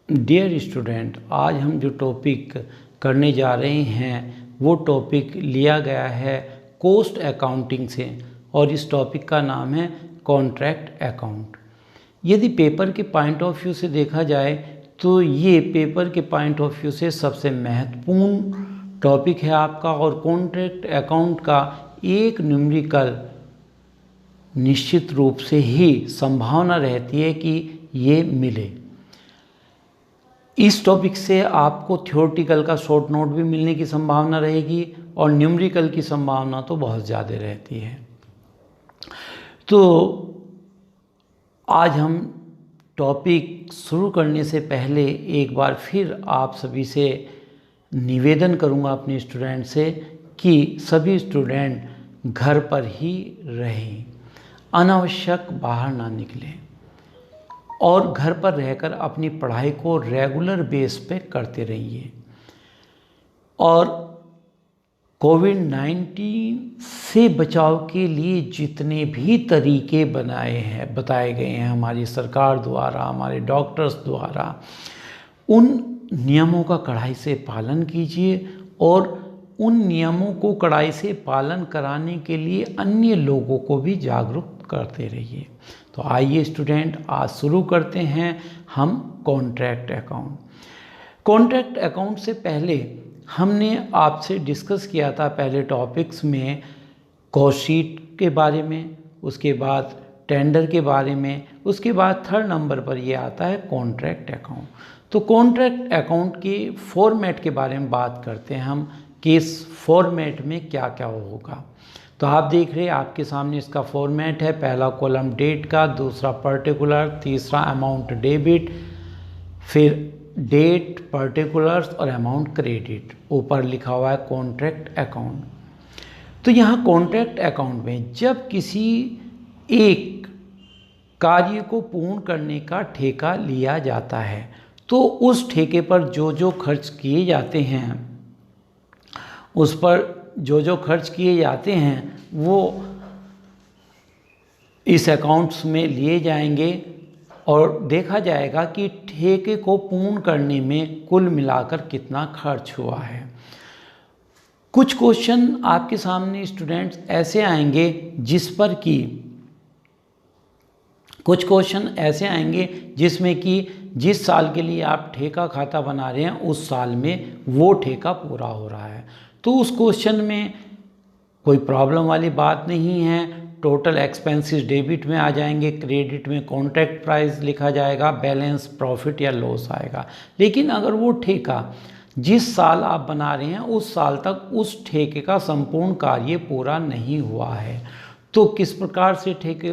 Dear student, आज हम जो टॉपिक करने जा रहे हैं वो टॉपिक लिया गया है कॉस्ट अकाउंटिंग से और इस टॉपिक का नाम है कॉन्ट्रैक्ट अकाउंट। यदि पेपर के पॉइंट ऑफ व्यू से देखा जाए तो ये पेपर के पॉइंट ऑफ व्यू से सबसे महत्वपूर्ण टॉपिक है आपका, और कॉन्ट्रैक्ट अकाउंट का एक न्यूमेरिकल निश्चित रूप से ही संभावना रहती है कि ये मिले। इस टॉपिक से आपको थ्योरेटिकल का शॉर्ट नोट भी मिलने की संभावना रहेगी और न्यूमेरिकल की संभावना तो बहुत ज़्यादा रहती है। तो आज हम टॉपिक शुरू करने से पहले एक बार फिर आप सभी से निवेदन करूंगा अपने स्टूडेंट से कि सभी स्टूडेंट घर पर ही रहें, अनावश्यक बाहर ना निकलें और घर पर रहकर अपनी पढ़ाई को रेगुलर बेस पे करते रहिए। और कोविड-19 से बचाव के लिए जितने भी तरीके बताए गए हैं हमारी सरकार द्वारा, हमारे डॉक्टर्स द्वारा, उन नियमों का कड़ाई से पालन कीजिए और उन नियमों को कड़ाई से पालन कराने के लिए अन्य लोगों को भी जागरूक करते रहिए। तो आइए स्टूडेंट, आज शुरू करते हैं हम कॉन्ट्रैक्ट अकाउंट। कॉन्ट्रैक्ट अकाउंट से पहले हमने आपसे डिस्कस किया था पहले टॉपिक्स में कॉस्ट शीट के बारे में, उसके बाद टेंडर के बारे में, उसके बाद थर्ड नंबर पर ये आता है कॉन्ट्रैक्ट अकाउंट। तो कॉन्ट्रैक्ट अकाउंट के फॉर्मेट के बारे में बात करते हैं हम कि इस फॉर्मेट में क्या क्या होगा। तो आप देख रहे हैं आपके सामने इसका फॉर्मेट है। पहला कॉलम डेट का, दूसरा पर्टिकुलर, तीसरा अमाउंट डेबिट, फिर डेट, पर्टिकुलर्स और अमाउंट क्रेडिट, ऊपर लिखा हुआ है कॉन्ट्रैक्ट अकाउंट। तो यहाँ कॉन्ट्रैक्ट अकाउंट में जब किसी एक कार्य को पूर्ण करने का ठेका लिया जाता है तो उस ठेके पर जो खर्च किए जाते हैं, उस पर जो खर्च किए जाते हैं वो इस अकाउंट्स में लिए जाएंगे और देखा जाएगा कि ठेके को पूर्ण करने में कुल मिलाकर कितना खर्च हुआ है। कुछ क्वेश्चन आपके सामने स्टूडेंट्स ऐसे आएंगे जिसमें कि जिस साल के लिए आप ठेका खाता बना रहे हैं उस साल में वो ठेका पूरा हो रहा है। तो उस क्वेश्चन में कोई प्रॉब्लम वाली बात नहीं है। टोटल एक्सपेंसेस डेबिट में आ जाएंगे, क्रेडिट में कॉन्ट्रैक्ट प्राइस लिखा जाएगा, बैलेंस प्रॉफिट या लॉस आएगा। लेकिन अगर वो ठेका जिस साल आप बना रहे हैं उस साल तक उस ठेके का संपूर्ण कार्य पूरा नहीं हुआ है तो किस प्रकार से ठेके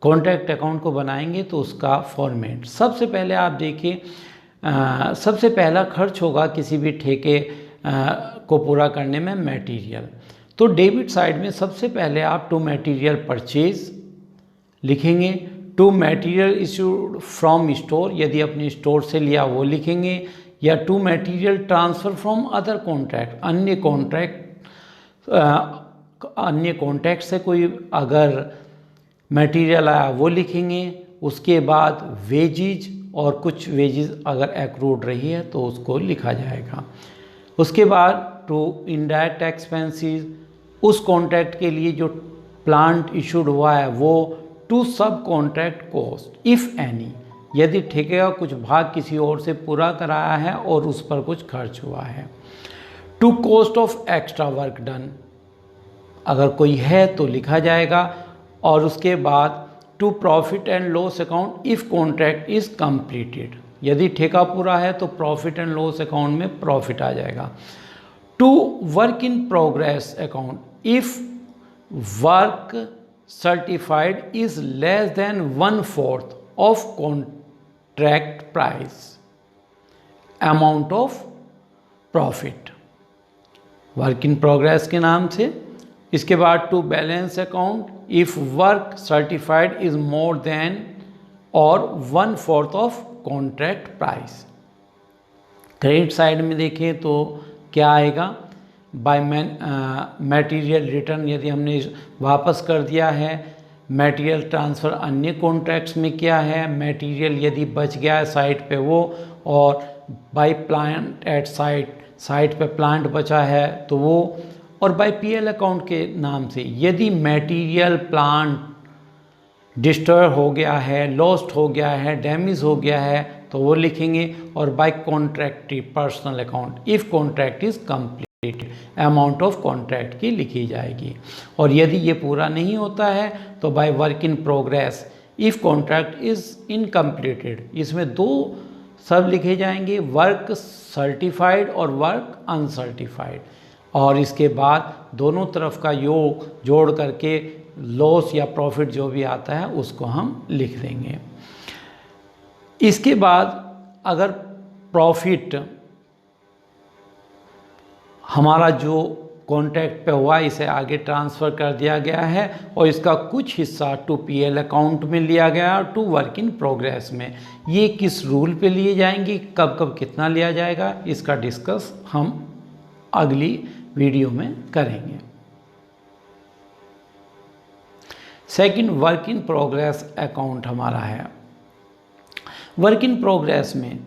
कॉन्ट्रैक्ट अकाउंट को बनाएंगे, तो उसका फॉर्मेट सबसे पहले आप देखिए। सबसे पहला खर्च होगा किसी भी ठेके को पूरा करने में मटेरियल। तो डेबिट साइड में सबसे पहले आप टू मटेरियल परचेज लिखेंगे, to material issued from store, यदि अपने स्टोर से लिया वो लिखेंगे, या to material transfer from other contract, अन्य कॉन्ट्रैक्ट से कोई अगर मटेरियल आया वो लिखेंगे। उसके बाद वेजिज, और कुछ वेजिज अगर एक्रूड रही है तो उसको लिखा जाएगा। उसके बाद टू इनडायरेक्ट एक्सपेंसेस, उस कॉन्ट्रैक्ट के लिए जो प्लांट इशूड हुआ है वो, टू सब कॉन्ट्रैक्ट कॉस्ट इफ़ एनी, यदि ठेके का कुछ भाग किसी और से पूरा कराया है और उस पर कुछ खर्च हुआ है। To cost of extra work done, अगर कोई है तो लिखा जाएगा। और उसके बाद to profit and loss account if contract is completed, यदि ठेका पूरा है तो प्रॉफिट एंड लॉस अकाउंट में प्रॉफिट आ जाएगा। To work in progress account if work certified is less than 1/4 of contract price amount of profit, work in progress के नाम से। इसके बाद to balance account if work certified is more than और 1/4 of contract price. Credit side में देखें तो क्या आएगा, बाय मटेरियल रिटर्न, यदि हमने वापस कर दिया है। मटेरियल ट्रांसफ़र अन्य कॉन्ट्रैक्ट्स में क्या है, मटेरियल यदि बच गया है साइट पे वो, और बाय प्लांट एट साइट पे प्लांट बचा है तो वो, और बाय पीएल अकाउंट के नाम से यदि मटेरियल प्लांट डिस्ट्रॉय हो गया है, लॉस्ट हो गया है, डैमेज हो गया है तो वो लिखेंगे। और by contract personal account if contract is complete, amount of contract की लिखी जाएगी। और यदि ये पूरा नहीं होता है तो by work in progress if contract is incompleted, इसमें दो सब लिखे जाएंगे, वर्क सर्टिफाइड और वर्क अनसर्टिफाइड। और इसके बाद दोनों तरफ का योग जोड़ करके लॉस या प्रॉफिट जो भी आता है उसको हम लिख देंगे। इसके बाद अगर प्रॉफिट हमारा जो कॉन्ट्रैक्ट पे हुआ इसे आगे ट्रांसफ़र कर दिया गया है और इसका कुछ हिस्सा टू पीएल अकाउंट में लिया गया और टू वर्क इन प्रोग्रेस में, ये किस रूल पे लिए जाएंगे, कब कब कितना लिया जाएगा, इसका डिस्कस हम अगली वीडियो में करेंगे। Second, work in progress account हमारा है। वर्क इन प्रोग्रेस में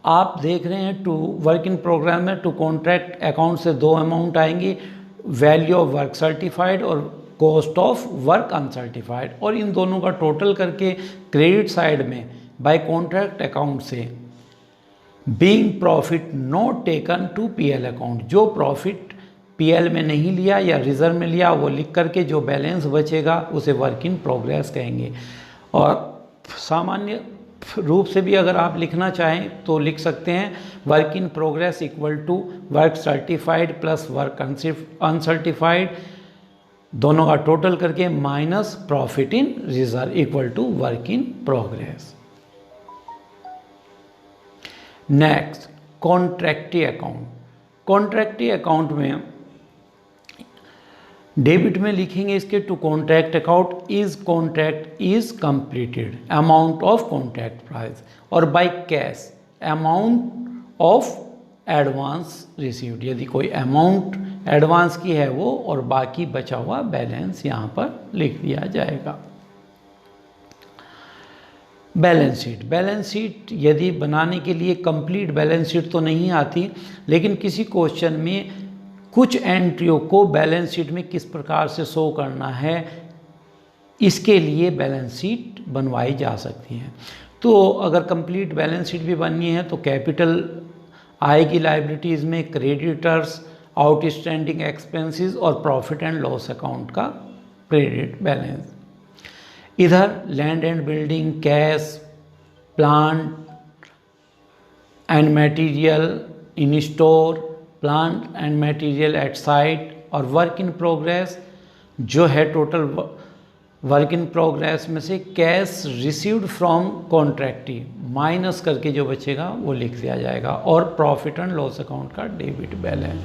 आप देख रहे हैं टू वर्क इन प्रोग्रेस में टू कॉन्ट्रैक्ट अकाउंट से दो अमाउंट आएंगे, वैल्यू ऑफ वर्क सर्टिफाइड और कॉस्ट ऑफ वर्क अनसर्टिफाइड, और इन दोनों का टोटल करके क्रेडिट साइड में बाय कॉन्ट्रैक्ट अकाउंट से being profit not taken to PL account, जो प्रॉफिट पीएल में नहीं लिया या रिजर्व में लिया वो लिख करके जो बैलेंस बचेगा उसे वर्क इन प्रोग्रेस कहेंगे। और सामान्य रूप से भी अगर आप लिखना चाहें तो लिख सकते हैं work in progress equal to work certified plus work uncertified, दोनों का टोटल करके minus profit in reserve equal to work in progress. Next, contractee account. Contractee account में डेबिट में लिखेंगे इसके to contract account is completed amount of contract price, और by cash amount of advance received, यदि कोई amount advance की है वो, और बाकी बचा हुआ बैलेंस यहाँ पर लिख दिया जाएगा। बैलेंस शीट, बैलेंस शीट यदि बनाने के लिए कंप्लीट बैलेंस शीट तो नहीं आती, लेकिन किसी क्वेश्चन में कुछ एंट्रियों को बैलेंस शीट में किस प्रकार से शो करना है इसके लिए बैलेंस शीट बनवाई जा सकती है। तो अगर कंप्लीट बैलेंस शीट भी बननी है तो कैपिटल आएगी लायबिलिटीज़ में, क्रेडिटर्स, आउटस्टैंडिंग एक्सपेंसेस और प्रॉफिट एंड लॉस अकाउंट का क्रेडिट बैलेंस। इधर land and building, cash, plant and material in store, plant and material at site, और वर्क इन प्रोग्रेस जो है टोटल वर्क इन प्रोग्रेस में से cash received from कॉन्ट्रैक्टी minus करके जो बचेगा वो लिख दिया जाएगा, और प्रॉफिट एंड लॉस अकाउंट का डेबिट बैलेंस।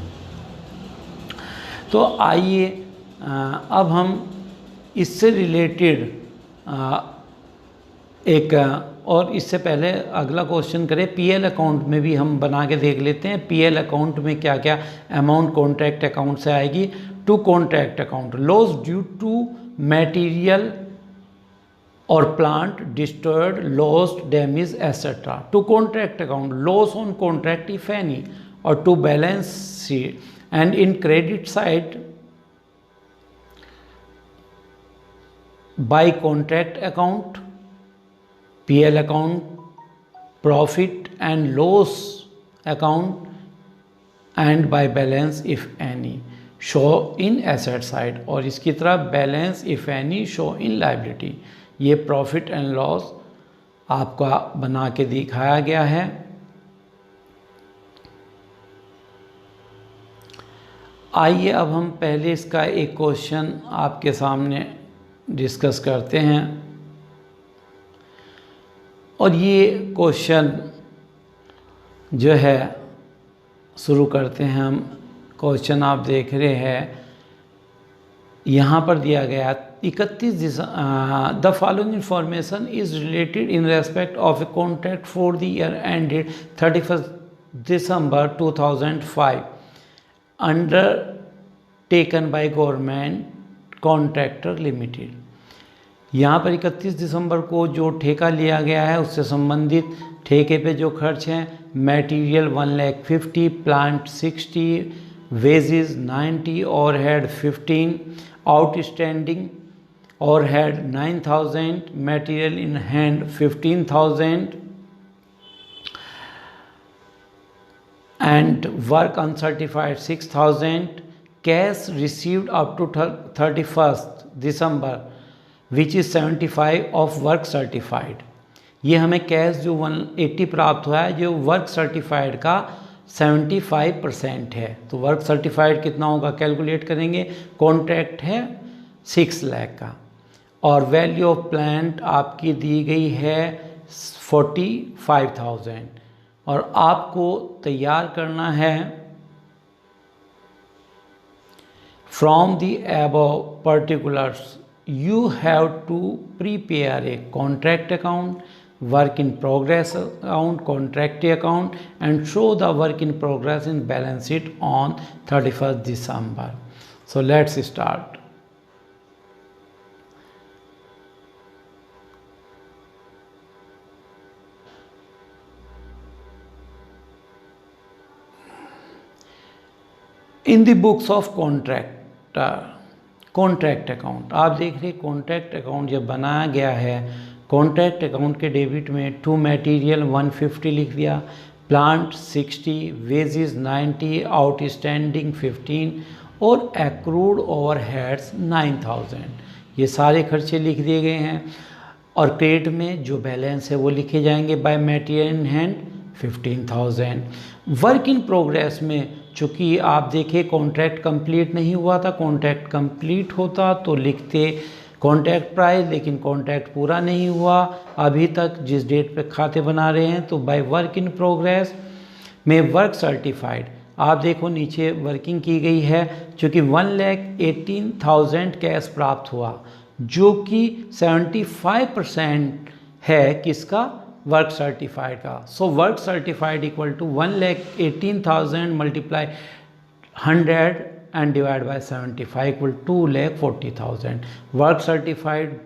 तो आइए अब हम इससे रिलेटेड एक और इससे पहले अगला क्वेश्चन करें, पीएल अकाउंट में भी हम बना के देख लेते हैं। पीएल अकाउंट में क्या क्या अमाउंट कॉन्ट्रैक्ट अकाउंट से आएगी। To contract account, loss due to material और plant destroyed, lost, damage etcetera. To contract account, loss on contract if any, और to balance sheet and in credit side by contract account, PL account, profit and loss account and by balance if any show in asset side, और इसकी तरह balance if any show in liability. ये profit and loss आपका बना के दिखाया गया है। आइए अब हम पहले इसका एक क्वेश्चन आपके सामने डिस्कस करते हैं, और ये क्वेश्चन जो है शुरू करते हैं हम। क्वेश्चन आप देख रहे हैं यहाँ पर दिया गया 31 the following information is related in respect of a contract for the year ended 31 December 2005 under taken by government contractor limited. यहाँ पर 31 दिसंबर को जो ठेका लिया गया है उससे संबंधित ठेके पे जो खर्च हैं, material 1,50,000, plant 60, wages 90, overhead 15, outstanding overhead 9,000, material in hand 15,000 and work uncertified 6,000, cash received up to 31st December which is 75 of work certified। ये हमें कैश जो 180 प्राप्त हुआ है जो वर्क सर्टिफाइड का 75% है। तो वर्क सर्टिफाइड कितना होगा कैलकुलेट करेंगे। कॉन्ट्रैक्ट है 6 लाख का और वैल्यू ऑफ प्लांट आपकी दी गई है 45,000 और आपको तैयार करना है from the above particulars you have to prepare a contract account, work in progress account, contract account and show the work in progress in balance sheet on 31st December। So let's start। In the books of contract account आप देख रहे contract account जब बनाया गया है, contract account के debit में to material 150 लिख दिया, प्लांट 60, वेजेस 90, आउटस्टैंडिंग 15 और एक्रूड ओवरहेड्स 9,000। ये सारे खर्चे लिख दिए गए हैं और क्रेडिट में जो बैलेंस है वो लिखे जाएंगे by material in hand 15,000। Work in progress में चूँकि आप देखें कॉन्ट्रैक्ट कंप्लीट नहीं हुआ था, कॉन्ट्रैक्ट कंप्लीट होता तो लिखते कॉन्ट्रैक्ट प्राइस, लेकिन कॉन्ट्रैक्ट पूरा नहीं हुआ अभी तक जिस डेट पे खाते बना रहे हैं, तो बाय वर्क इन प्रोग्रेस में वर्क सर्टिफाइड आप देखो नीचे वर्किंग की गई है चूँकि 1,18,000 कैश प्राप्त हुआ जो कि 75% है किसका वर्क सर्टिफाइड का। So work certified equal to 1,18,000 multiply 100 and divide by 75 equal 2,40,000। Work certified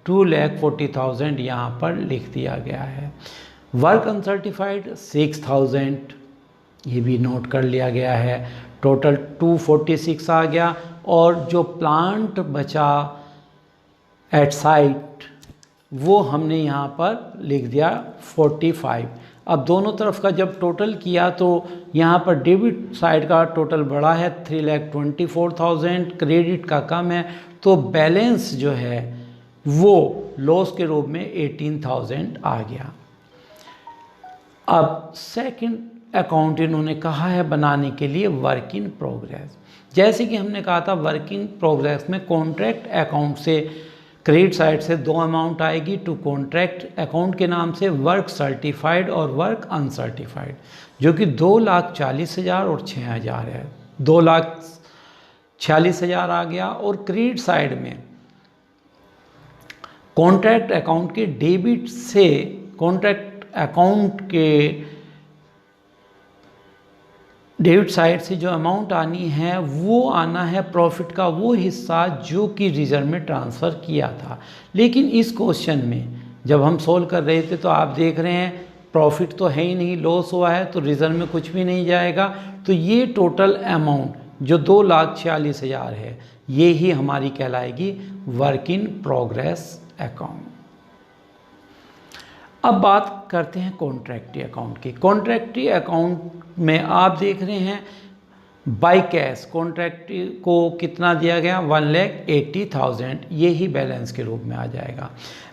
2,40,000 यहाँ पर लिख दिया गया है। वर्क अनसर्टिफाइड 6,000 ये भी नोट कर लिया गया है। टोटल 246 आ गया और जो प्लांट बचा एट साइट वो हमने यहाँ पर लिख दिया 45। अब दोनों तरफ का जब टोटल किया तो यहाँ पर डेबिट साइड का टोटल बड़ा है 3,24,000, क्रेडिट का कम है तो बैलेंस जो है वो लॉस के रूप में 18,000 आ गया। अब सेकंड अकाउंट इन्होंने कहा है बनाने के लिए वर्क इन प्रोग्रेस। जैसे कि हमने कहा था वर्क इन प्रोग्रेस में कॉन्ट्रैक्ट अकाउंट से क्रेडिट साइड से दो अमाउंट आएगी टू कॉन्ट्रैक्ट अकाउंट के नाम से वर्क सर्टिफाइड और वर्क अनसर्टिफाइड जो कि 2,40,000 और 6,000 है। 2,46,000 आ गया और क्रेडिट साइड में कॉन्ट्रैक्ट अकाउंट के डेबिट से कॉन्ट्रैक्ट अकाउंट के डेबिट साइड से जो अमाउंट आनी है वो आना है प्रॉफिट का वो हिस्सा जो कि रिजर्व में ट्रांसफ़र किया था। लेकिन इस क्वेश्चन में जब हम सोल्व कर रहे थे तो आप देख रहे हैं प्रॉफिट तो है ही नहीं, लॉस हुआ है तो रिजर्व में कुछ भी नहीं जाएगा। तो ये टोटल अमाउंट जो 2,46,000 है ये ही हमारी कहलाएगी वर्क इन प्रोग्रेस अकाउंट। अब बात करते हैं कॉन्ट्रैक्टी अकाउंट की। कॉन्ट्रैक्टी अकाउंट में आप देख रहे हैं बाय कैश कॉन्ट्रैक्टी को कितना दिया गया 1,80,000 ये ही बैलेंस के रूप में आ जाएगा।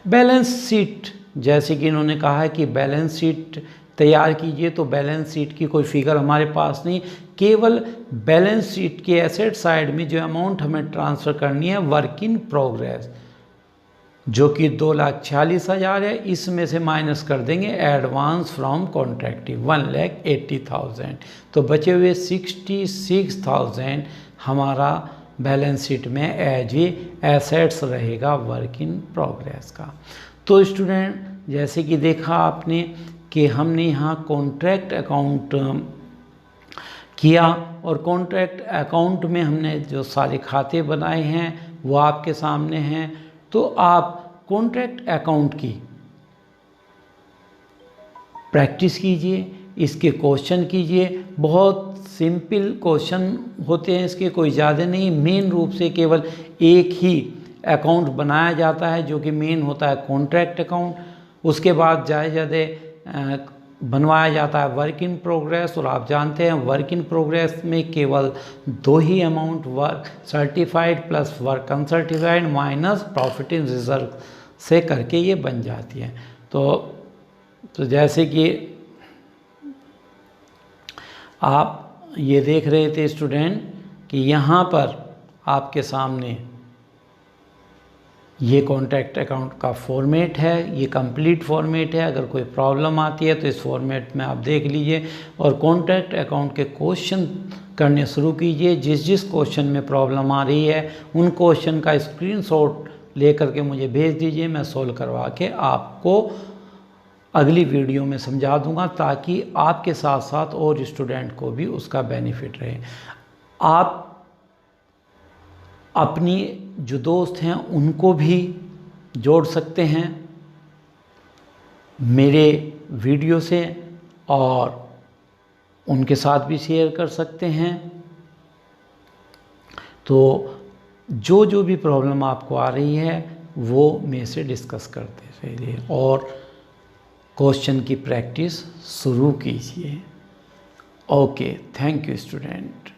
बैलेंस शीट जैसे कि इन्होंने कहा है कि बैलेंस शीट तैयार कीजिए तो बैलेंस शीट की कोई फिगर हमारे पास नहीं, केवल बैलेंस शीट के एसेट साइड में जो अमाउंट हमें ट्रांसफ़र करनी है वर्क इन प्रोग्रेस जो कि 2,46,000 है, इसमें से माइनस कर देंगे एडवांस फ्रॉम कॉन्ट्रैक्टिव 1,80,000 तो बचे हुए 66,000 हमारा बैलेंस शीट में एज ए एसेट्स रहेगा वर्क इन प्रोग्रेस का। तो स्टूडेंट जैसे कि देखा आपने कि हमने यहाँ कॉन्ट्रैक्ट अकाउंट किया और कॉन्ट्रैक्ट अकाउंट में हमने जो सारे खाते बनाए हैं वो आपके सामने हैं। तो आप कॉन्ट्रैक्ट अकाउंट की प्रैक्टिस कीजिए, इसके क्वेश्चन कीजिए। बहुत सिंपल क्वेश्चन होते हैं इसके, कोई ज़्यादा नहीं। मेन रूप से केवल एक ही अकाउंट बनाया जाता है जो कि मेन होता है कॉन्ट्रैक्ट अकाउंट। उसके बाद ज़्यादा बनवाया जाता है वर्क इन प्रोग्रेस, और आप जानते हैं वर्क इन प्रोग्रेस में केवल दो ही amount, work certified plus work uncertified minus profit in reserve से करके ये बन जाती है। तो जैसे कि आप ये देख रहे थे स्टूडेंट कि यहाँ पर आपके सामने ये कॉन्ट्रैक्ट अकाउंट का फॉर्मेट है, ये कंप्लीट फॉर्मेट है। अगर कोई प्रॉब्लम आती है तो इस फॉर्मेट में आप देख लीजिए और कॉन्ट्रैक्ट अकाउंट के क्वेश्चन करने शुरू कीजिए। जिस जिस क्वेश्चन में प्रॉब्लम आ रही है उन क्वेश्चन का स्क्रीनशॉट लेकर के मुझे भेज दीजिए, मैं सोल्व करवा के आपको अगली वीडियो में समझा दूंगा, ताकि आपके साथ साथ और स्टूडेंट को भी उसका बेनिफिट रहे। आप अपनी जो दोस्त हैं उनको भी जोड़ सकते हैं मेरे वीडियो से, और उनके साथ भी शेयर कर सकते हैं। तो जो भी प्रॉब्लम आपको आ रही है वो मेरे से डिस्कस करते रहिए और क्वेश्चन की प्रैक्टिस शुरू कीजिए। Okay, thank you student.